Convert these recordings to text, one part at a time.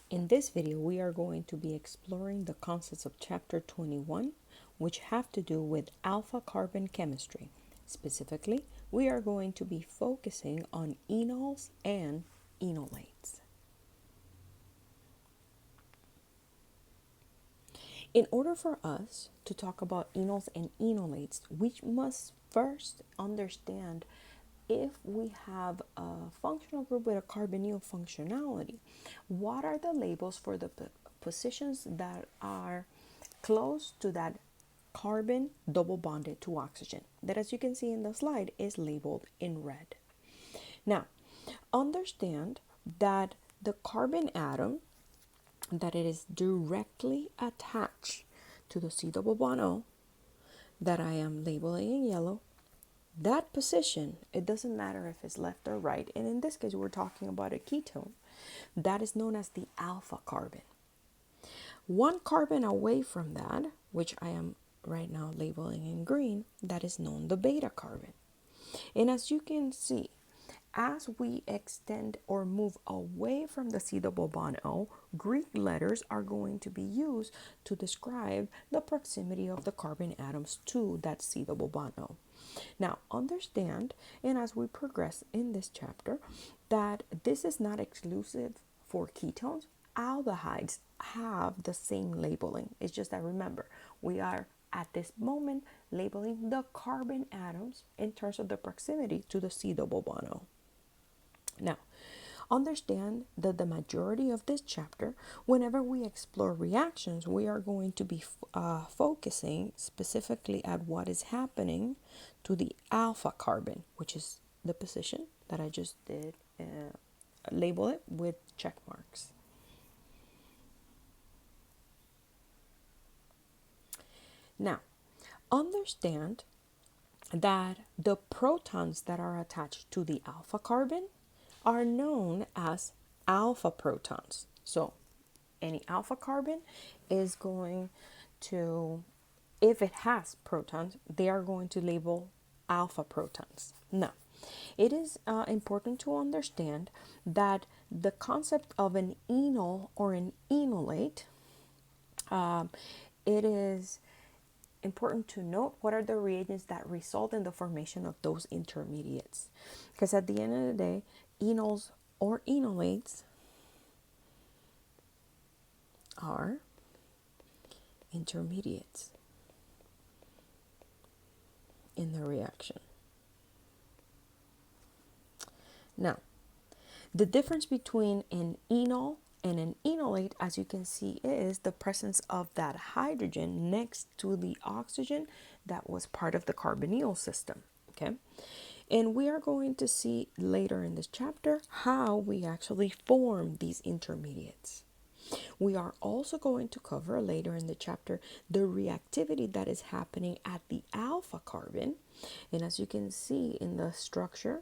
In this video, we are going to be exploring the concepts of Chapter 21, which have to do with alpha carbon chemistry. Specifically, we are going to be focusing on enols and enolates. In order for us to talk about enols and enolates, we must first understand if we have a functional group with a carbonyl functionality, what are the labels for the positions that are close to that carbon double bonded to oxygen? That, as you can see in the slide, is labeled in red. Now, understand that the carbon atom, that it is directly attached to the C double bond O, that I am labeling in yellow, that position, it doesn't matter if it's left or right, and in this case we're talking about a ketone, that is known as the alpha carbon. One carbon away from that, which I am right now labeling in green, that is known the beta carbon. And as you can see, as we extend or move away from the C double bond O, Greek letters are going to be used to describe the proximity of the carbon atoms to that C double bond O. Now, understand, and as we progress in this chapter, that this is not exclusive for ketones. Aldehydes have the same labeling. It's just that, remember, we are at this moment labeling the carbon atoms in terms of the proximity to the C double bond O. Now, understand that the majority of this chapter, whenever we explore reactions, we are going to be focusing specifically at what is happening to the alpha carbon, which is the position that I just did, label it with check marks. Now, understand that the protons that are attached to the alpha carbon are known as alpha protons. So any alpha carbon is going to, if it has protons, they are going to label alpha protons. Now, it is important to understand that the concept of an enol or an enolate, it is important to note what are the reagents that result in the formation of those intermediates. Because at the end of the day, enols or enolates are intermediates in the reaction. Now, the difference between an enol and an enolate, as you can see, is the presence of that hydrogen next to the oxygen that was part of the carbonyl system. Okay, and we are going to see later in this chapter how we actually form these intermediates. We are also going to cover later in the chapter the reactivity that is happening at the alpha carbon, and as you can see in the structure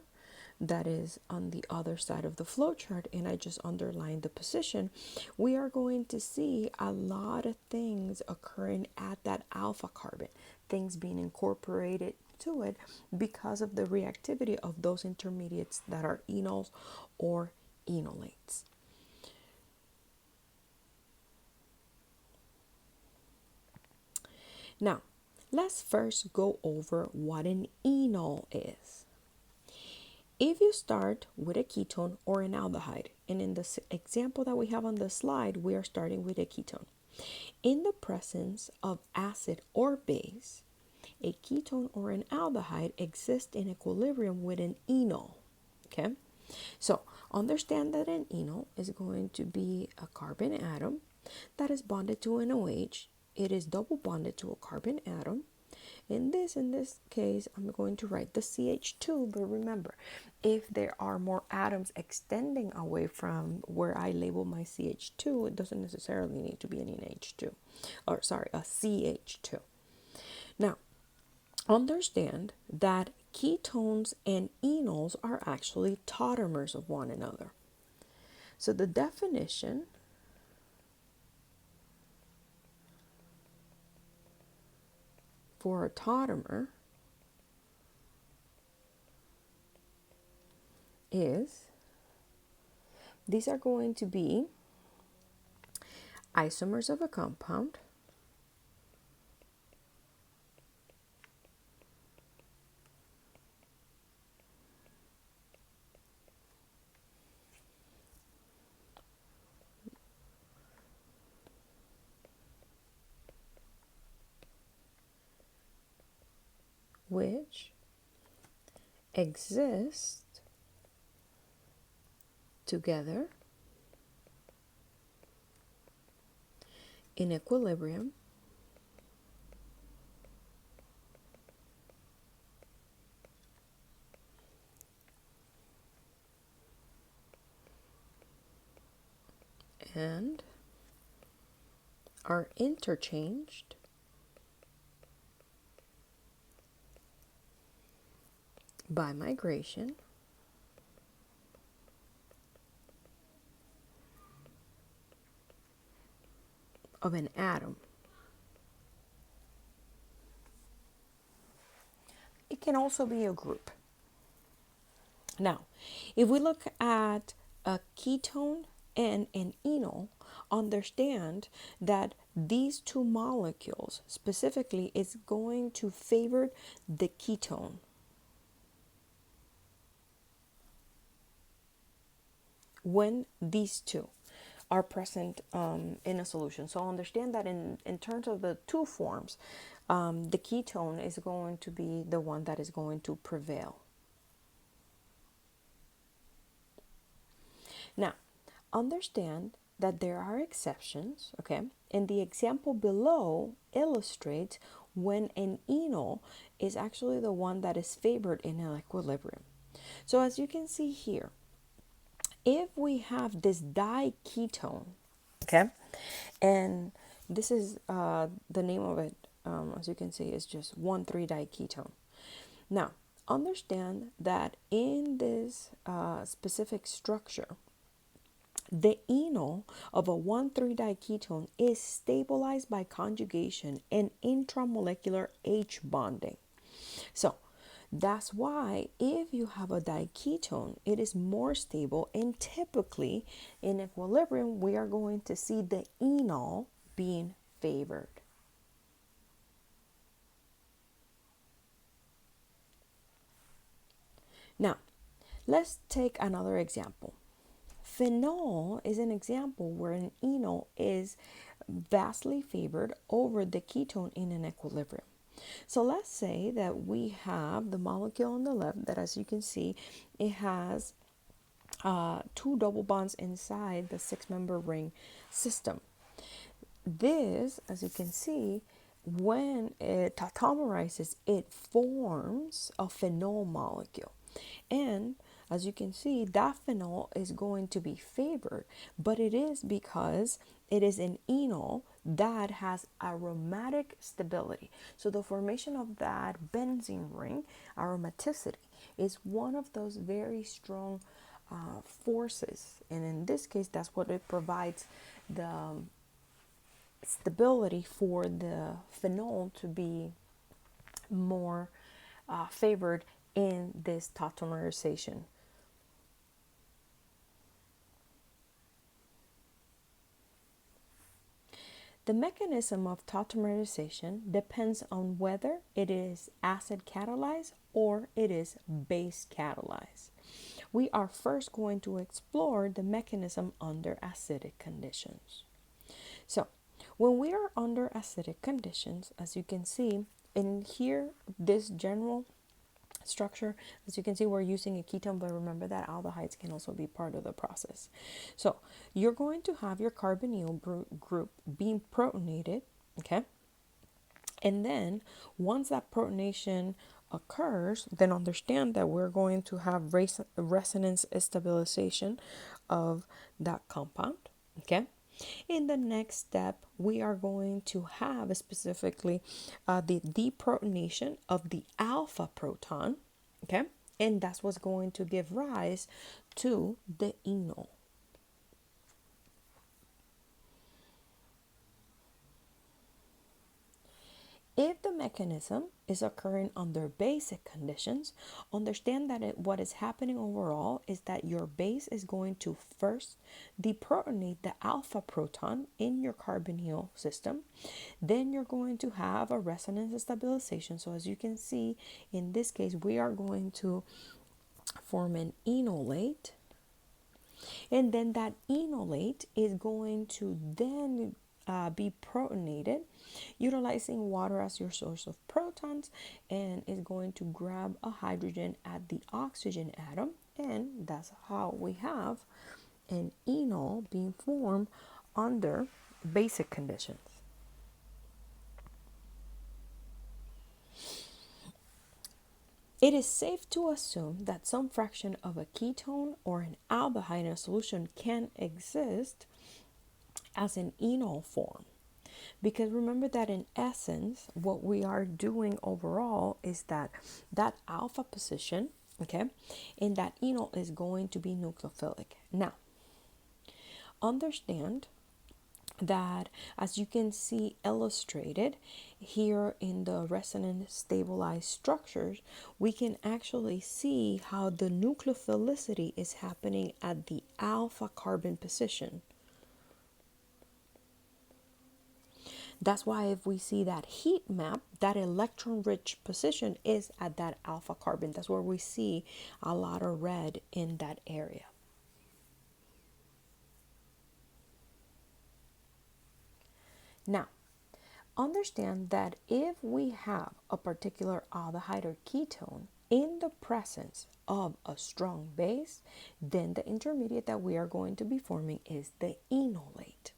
that is on the other side of the flow chart, and I just underlined the position, we are going to see a lot of things occurring at that alpha carbon, things being incorporated to it because of the reactivity of those intermediates that are enols or enolates. Now, let's first go over what an enol is. If you start with a ketone or an aldehyde, and in the example that we have on the slide, we are starting with a ketone. In the presence of acid or base, a ketone or an aldehyde exists in equilibrium with an enol. Okay, so understand that an enol is going to be a carbon atom that is bonded to an OH. It is double bonded to a carbon atom. In this case, I'm going to write the CH2, but remember, if there are more atoms extending away from where I label my CH2, it doesn't necessarily need to be an NH2, or sorry, a CH2. Now, understand that ketones and enols are actually tautomers of one another. So the definition for a tautomer is, these are going to be isomers of a compound, which exist together in equilibrium and are interchanged by migration of an atom. It can also be a group. Now, if we look at a ketone and an enol, understand that these two molecules specifically is going to favor the ketone. When these two are present in a solution. So understand that in terms of the two forms, the ketone is going to be the one that is going to prevail. Now, understand that there are exceptions, okay? And the example below illustrates when an enol is actually the one that is favored in an equilibrium. So as you can see here, if we have this diketone, okay, and this is the name of it, as you can see, is just 1,3-diketone. Now, understand that in this specific structure, the enol of a 1,3-diketone is stabilized by conjugation and intramolecular H bonding. So that's why if you have a diketone, it is more stable, and typically in equilibrium, we are going to see the enol being favored. Now, let's take another example. Phenol is an example where an enol is vastly favored over the ketone in an equilibrium. So let's say that we have the molecule on the left that, as you can see, it has two double bonds inside the 6-member ring system. This, as you can see, when it tautomerizes, it forms a phenol molecule. And as you can see, that phenol is going to be favored, but it is because it is an enol that has aromatic stability. So the formation of that benzene ring, aromaticity, is one of those very strong forces. And in this case, that's what it provides the stability for the phenol to be more favored in this tautomerization. The mechanism of tautomerization depends on whether it is acid catalyzed or it is base catalyzed. We are first going to explore the mechanism under acidic conditions. So, when we are under acidic conditions, as you can see in here, this general structure, as you can see, we're using a ketone, but remember that aldehydes can also be part of the process. So you're going to have your carbonyl group being protonated, okay? And then once that protonation occurs, then understand that we're going to have resonance stabilization of that compound, okay? In the next step, we are going to have specifically the deprotonation of the alpha proton, okay? And that's what's going to give rise to the enol. If the mechanism is occurring under basic conditions, understand that what is happening overall is that your base is going to first deprotonate the alpha proton in your carbonyl system. Then you're going to have a resonance stabilization. So as you can see, in this case, we are going to form an enolate. And then that enolate is going to then be protonated, utilizing water as your source of protons, and is going to grab a hydrogen at the oxygen atom, and that's how we have an enol being formed under basic conditions. It is safe to assume that some fraction of a ketone or an aldehyde in a solution can exist as an enol form. Because remember that in essence, what we are doing overall is that alpha position, okay, in that enol is going to be nucleophilic. Now, understand that as you can see illustrated here in the resonance stabilized structures, we can actually see how the nucleophilicity is happening at the alpha carbon position. That's why if we see that heat map, that electron rich position is at that alpha carbon. That's where we see a lot of red in that area. Now, understand that if we have a particular aldehyde or ketone in the presence of a strong base, then the intermediate that we are going to be forming is the enolate.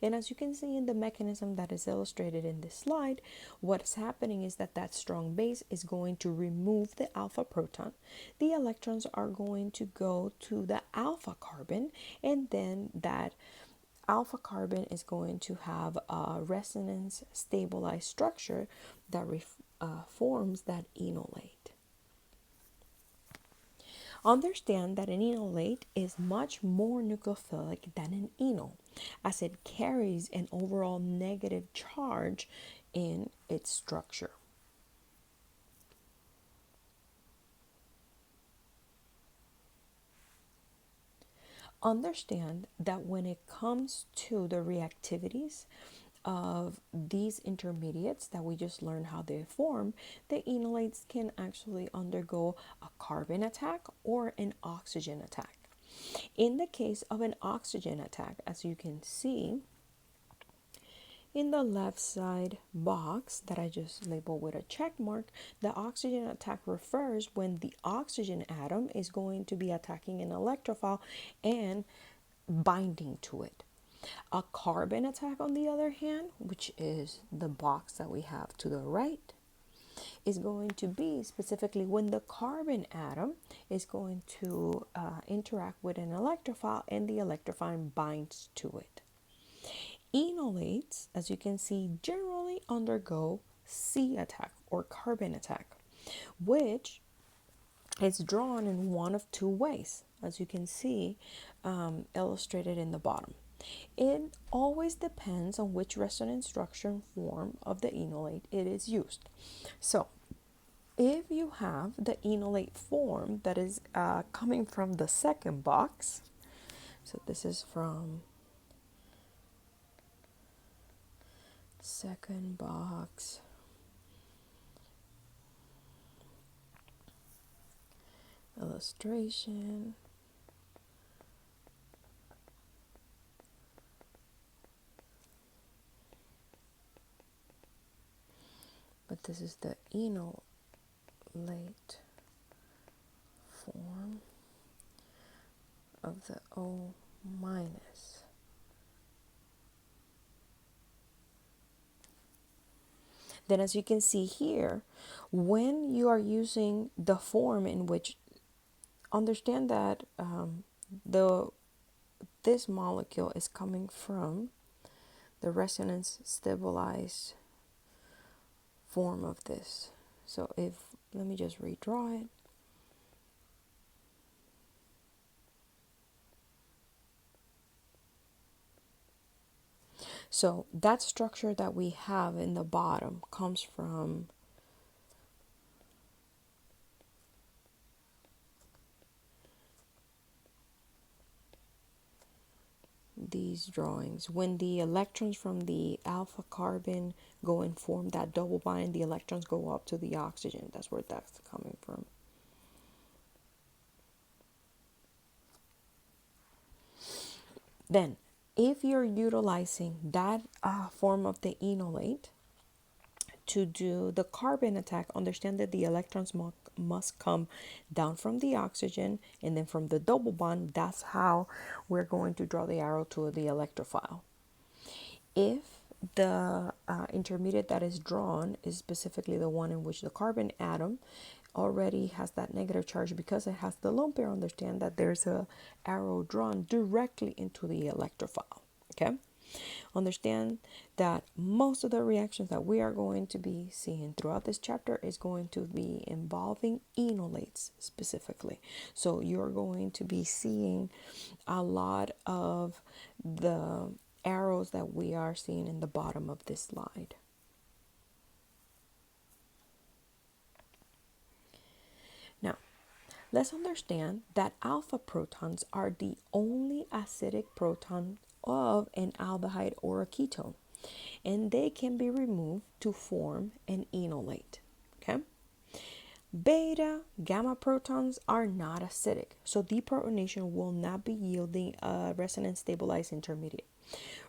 And as you can see in the mechanism that is illustrated in this slide, what's happening is that strong base is going to remove the alpha proton. The electrons are going to go to the alpha carbon, and then that alpha carbon is going to have a resonance stabilized structure that forms that enolate. Understand that an enolate is much more nucleophilic than an enol, as it carries an overall negative charge in its structure. Understand that when it comes to the reactivities of these intermediates that we just learned how they form, the enolates can actually undergo a carbon attack or an oxygen attack. In the case of an oxygen attack, as you can see in the left side box that I just labeled with a check mark, the oxygen attack refers when the oxygen atom is going to be attacking an electrophile and binding to it. A carbon attack, on the other hand, which is the box that we have to the right, is going to be specifically when the carbon atom is going to interact with an electrophile and the electrophile binds to it. Enolates, as you can see, generally undergo C attack or carbon attack, which is drawn in one of two ways, as you can see illustrated in the bottom. It always depends on which resonance structure and form of the enolate it is used. So, if you have the enolate form that is coming from the second box, so this is from second box, illustration, but this is the enolate form of the O minus. Then as you can see here, when you are using the form in which, understand that this molecule is coming from the resonance stabilized form of this. So let me just redraw it. So that structure that we have in the bottom comes from these drawings. When the electrons from the alpha carbon go and form that double bind, the electrons go up to the oxygen. That's where that's coming from. Then, if you're utilizing that form of the enolate to do the carbon attack, understand that the electrons must come down from the oxygen and then from the double bond. That's how we're going to draw the arrow to the electrophile. If the intermediate that is drawn is specifically the one in which the carbon atom already has that negative charge because it has the lone pair, understand that there's a arrow drawn directly into the electrophile. Okay, understand that most of the reactions that we are going to be seeing throughout this chapter is going to be involving enolates specifically. So you're going to be seeing a lot of the arrows that we are seeing in the bottom of this slide. Now, let's understand that alpha protons are the only acidic proton of an aldehyde or a ketone, and they can be removed to form an enolate. Okay? Beta, gamma protons are not acidic, so deprotonation will not be yielding a resonance stabilized intermediate.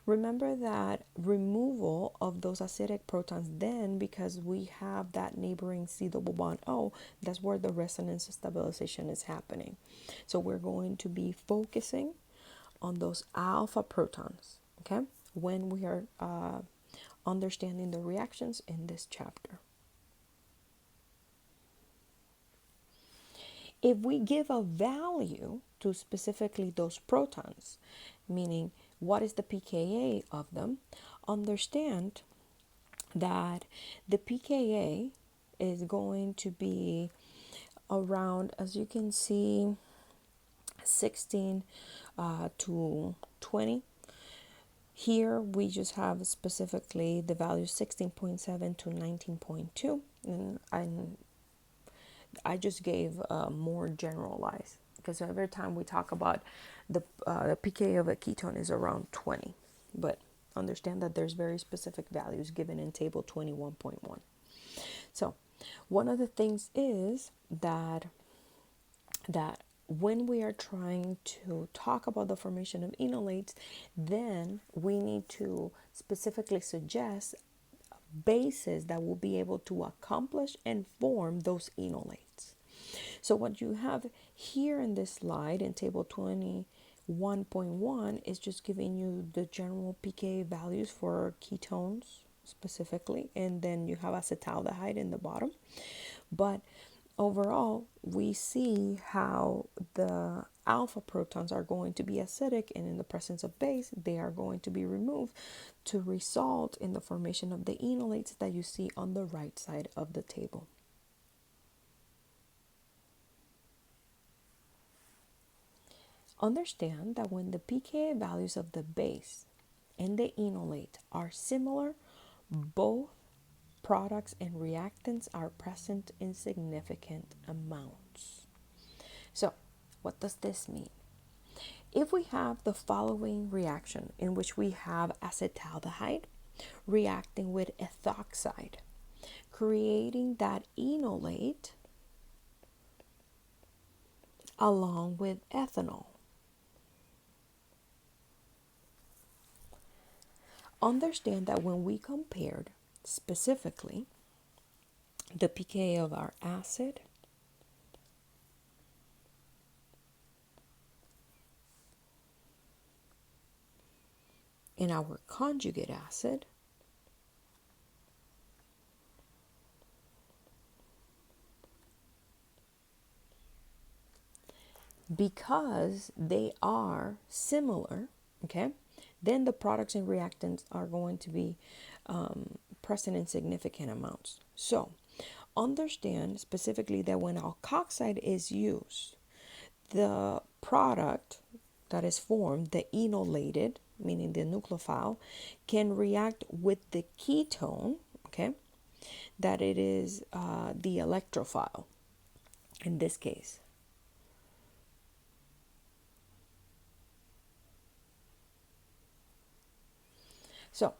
Remember that removal of those acidic protons, then because we have that neighboring C double bond O, that's where the resonance stabilization is happening. So we're going to be focusing on those alpha protons, okay, when we are understanding the reactions in this chapter. If we give a value to specifically those protons, meaning what is the pKa of them, understand that the pKa is going to be around, as you can see, 16 to 20. Here we just have specifically the value 16.7 to 19.2, and I just gave more generalized because every time we talk about the pKa of a ketone is around 20, but understand that there's very specific values given in table 21.1. So one of the things is that when we are trying to talk about the formation of enolates, then we need to specifically suggest bases that will be able to accomplish and form those enolates. So what you have here in this slide in table 21.1 is just giving you the general pKa values for ketones specifically, and then you have acetaldehyde in the bottom. But overall, we see how the alpha protons are going to be acidic, and in the presence of base, they are going to be removed to result in the formation of the enolates that you see on the right side of the table. Understand that when the pKa values of the base and the enolate are similar, both products and reactants are present in significant amounts. So, what does this mean? If we have the following reaction in which we have acetaldehyde reacting with ethoxide, creating that enolate along with ethanol. Understand that when we compared specifically the pKa of our acid and our conjugate acid, because they are similar, okay, then the products and reactants are going to be present in significant amounts. So understand specifically that when alkoxide is used, the product that is formed, the enolated, meaning the nucleophile, can react with the ketone, okay, that it is the electrophile in this case. So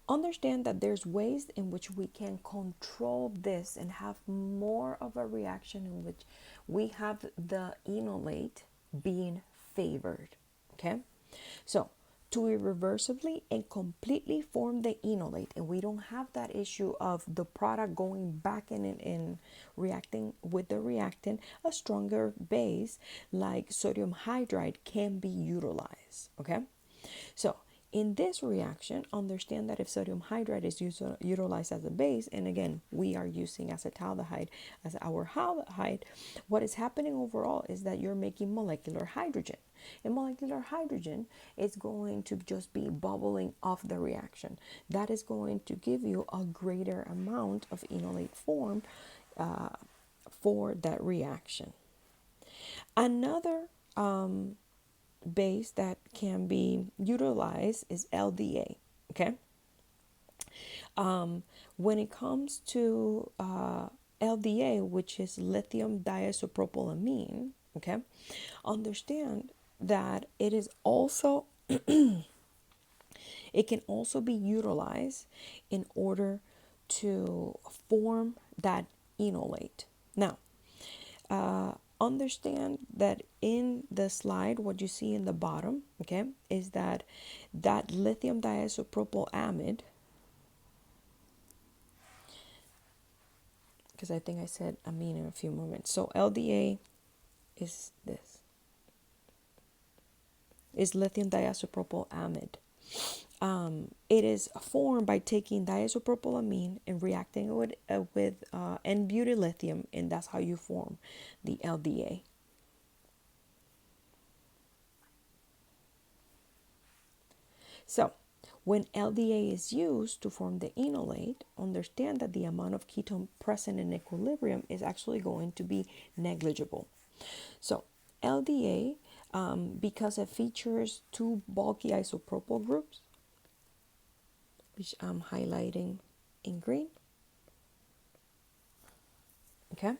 understand that there's ways in which we can control this and have more of a reaction in which we have the enolate being favored. Okay, so to irreversibly and completely form the enolate, and we don't have that issue of the product going back in and reacting with the reactant, a stronger base like sodium hydride can be utilized. Okay, so in this reaction, understand that if sodium hydride is utilized as a base, and again, we are using acetaldehyde as our aldehyde, what is happening overall is that you're making molecular hydrogen. And molecular hydrogen is going to just be bubbling off the reaction. That is going to give you a greater amount of enolate form for that reaction. Another base that can be utilized is LDA. Okay. When it comes to LDA, which is lithium diisopropylamine, okay, understand that it is also it can also be utilized in order to form that enolate. Now, understand that in the slide, what you see in the bottom, okay, is that lithium diisopropylamide, because I think I said amine in a few moments. So LDA is this, is lithium diisopropylamide. It is formed by taking diisopropylamine and reacting with N-butyllithium, and that's how you form the LDA. So when LDA is used to form the enolate, understand that the amount of ketone present in equilibrium is actually going to be negligible. So LDA, because it features two bulky isopropyl groups, which I'm highlighting in green, okay,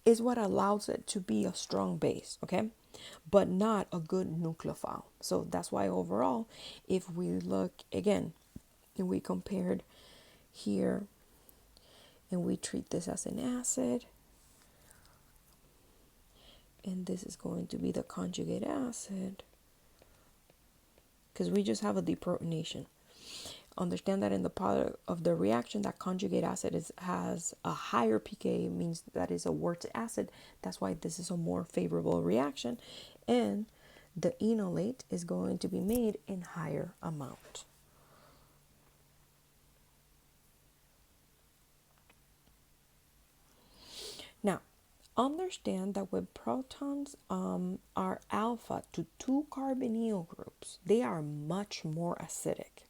is what allows it to be a strong base, okay, but not a good nucleophile. So that's why overall, if we look again, and we compared here, and we treat this as an acid, and this is going to be the conjugate acid, because we just have a deprotonation. Understand that in the product of the reaction, that conjugate acid has a higher pK, means that is a Wirtz acid. That's why this is a more favorable reaction, and the enolate is going to be made in higher amount. Now, understand that when protons are alpha to two carbonyl groups, they are much more acidic.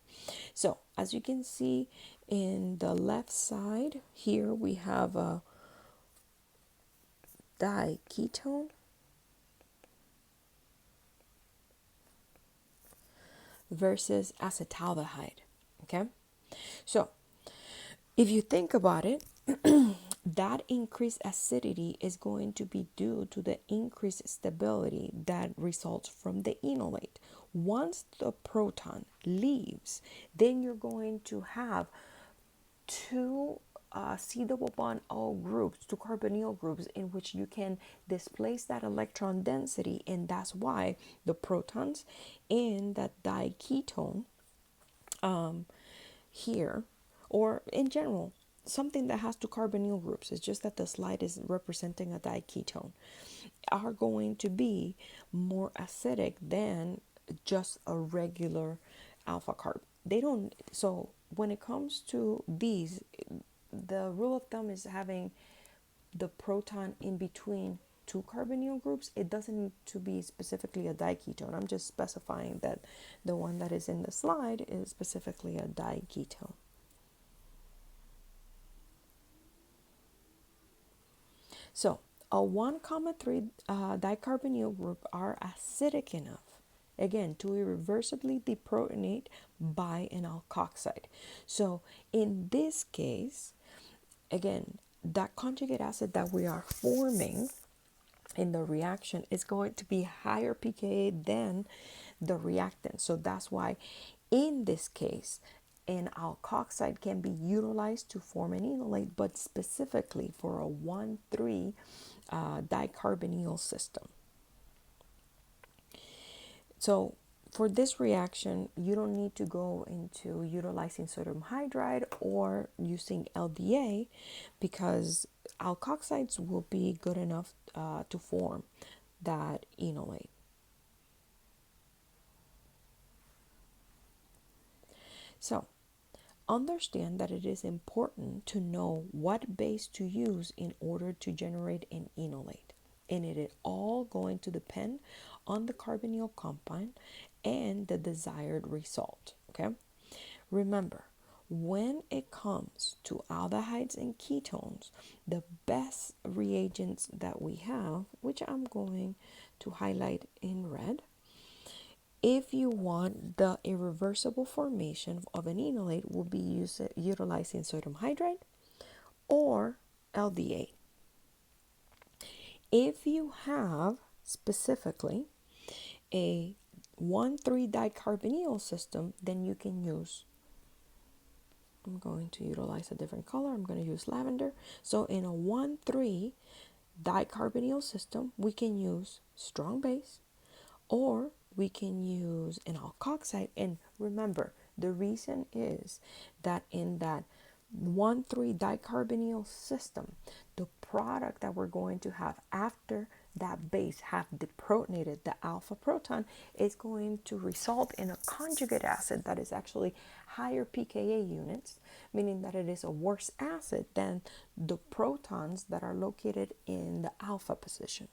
So as you can see in the left side here, we have a diketone versus acetaldehyde. Okay, so if you think about it, that increased acidity is going to be due to the increased stability that results from the enolate. Once the proton leaves, then you're going to have two C double bond O groups, two carbonyl groups, in which you can displace that electron density, and that's why the protons in that diketone here, or in general, something that has two carbonyl groups, it's just that the slide is representing a diketone, are going to be more acidic than just a regular alpha carb. They don't, so when it comes to these, the rule of thumb is having the proton in between two carbonyl groups. It doesn't need to be specifically a diketone. I'm just specifying that the one that is in the slide is specifically a diketone. So a 1,3 dicarbonyl group are acidic enough again, to irreversibly deprotonate by an alkoxide. So in this case, again, that conjugate acid that we are forming in the reaction is going to be higher pKa than the reactant. So that's why in this case, an alkoxide can be utilized to form an enolate, but specifically for a 1,3 dicarbonyl system. So for this reaction, you don't need to go into utilizing sodium hydride or using LDA, because alkoxides will be good enough to form that enolate. So understand that it is important to know what base to use in order to generate an enolate. And it is all going to depend on the carbonyl compound and the desired result. Okay? Remember, when it comes to aldehydes and ketones, the best reagents that we have, which I'm going to highlight in red, if you want the irreversible formation of an enolate, will be utilizing sodium hydride or LDA. If you have specifically a 1,3 dicarbonyl system, then you can use, I'm going to utilize a different color, I'm going to use lavender. So in a 1,3 dicarbonyl system, we can use strong base, or we can use an alkoxide. And remember, the reason is that in that 1,3 dicarbonyl system, the product that we're going to have after that base have deprotonated, the alpha proton, is going to result in a conjugate acid that is actually higher pKa units, meaning that it is a worse acid than the protons that are located in the alpha positions.